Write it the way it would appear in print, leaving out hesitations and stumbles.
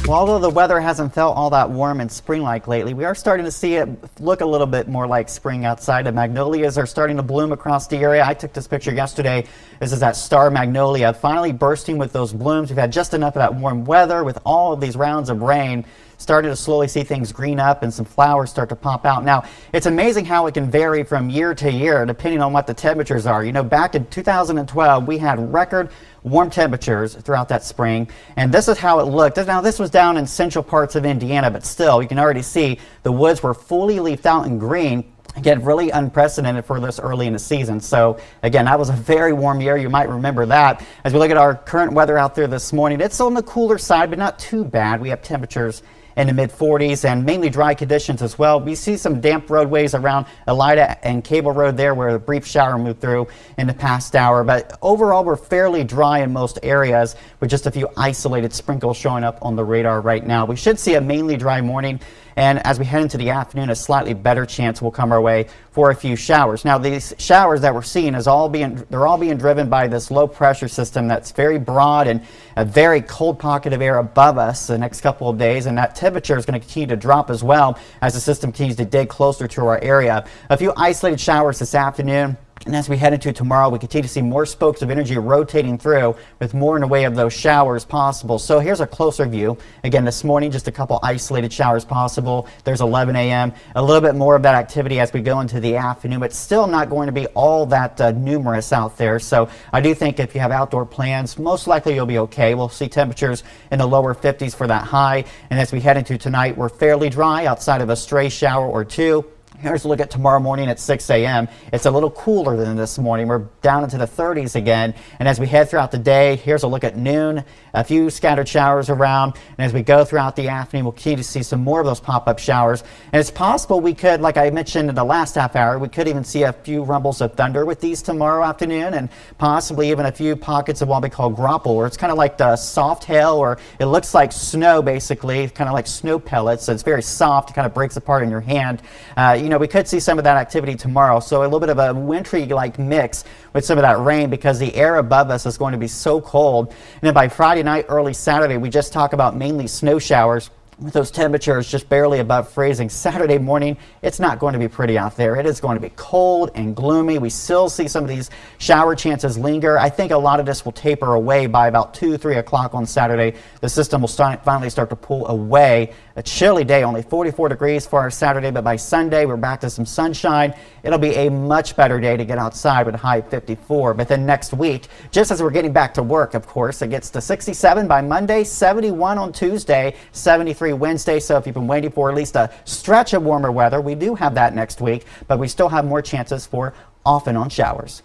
Well, although the weather hasn't felt all that warm and spring-like lately, we are starting to see it look a little bit more like spring outside. The magnolias are starting to bloom across the area. I took this picture yesterday. This is that star magnolia finally bursting with those blooms. We've had just enough of that warm weather with all of these rounds of rain. Starting to slowly see things green up and some flowers start to pop out. Now, it's amazing how it can vary from year to year depending on what the temperatures are. You know, back in 2012, we had record warm temperatures throughout that spring, and this is how it looked. Now, this was down in central parts of Indiana, but still, you can already see the woods were fully leafed out and green. Again, really unprecedented for this early in the season. So again, that was a very warm year. You might remember that. As we look at our current weather out there this morning, it's on the cooler side, but not too bad. We have temperatures in the mid-40s and mainly dry conditions as well. We see some damp roadways around Elida and Cable Road there where a brief shower moved through in the past hour. But overall, we're fairly dry in most areas with just a few isolated sprinkles showing up on the radar right now. We should see a mainly dry morning. And as we head into the afternoon, a slightly better chance will come our way for a few showers. Now, these showers that we're seeing they're all being driven by this low pressure system that's very broad and a very cold pocket of air above us the next couple of days. And that temperature is going to continue to drop as well as the system continues to dig closer to our area. A few isolated showers this afternoon. And as we head into tomorrow, we continue to see more spokes of energy rotating through with more in the way of those showers possible. So here's a closer view. Again, this morning, just a couple isolated showers possible. There's 11 a.m. A little bit more of that activity as we go into the afternoon, but still not going to be all that numerous out there. So I do think if you have outdoor plans, most likely you'll be okay. We'll see temperatures in the lower 50s for that high. And as we head into tonight, we're fairly dry outside of a stray shower or two. Here's a look at tomorrow morning at 6 a.m. It's a little cooler than this morning. We're down into the 30s again. And as we head throughout the day, here's a look at noon. A few scattered showers around. And as we go throughout the afternoon, we'll continue to see some more of those pop-up showers. And it's possible we could, like I mentioned in the last half hour, we could even see a few rumbles of thunder with these tomorrow afternoon, and possibly even a few pockets of what we call grapple, where it's kind of like the soft hail, or it looks like snow basically, kind of like snow pellets. So it's very soft. It kind of breaks apart in your hand. You know, we could see some of that activity tomorrow. So a little bit of a wintry-like mix with some of that rain because the air above us is going to be so cold. And then by Friday night, early Saturday, we just talk about mainly snow showers with those temperatures just barely above freezing. Saturday morning, it's not going to be pretty out there. It is going to be cold and gloomy. We still see some of these shower chances linger. I think a lot of this will taper away by about 2, 3 o'clock on Saturday. The system will finally start to pull away. A chilly day, only 44 degrees for our Saturday, but by Sunday, we're back to some sunshine. It'll be a much better day to get outside with a high of 54. But then next week, just as we're getting back to work, of course, it gets to 67 by Monday, 71 on Tuesday, 73 Wednesday. So if you've been waiting for at least a stretch of warmer weather, we do have that next week, but we still have more chances for off and on showers.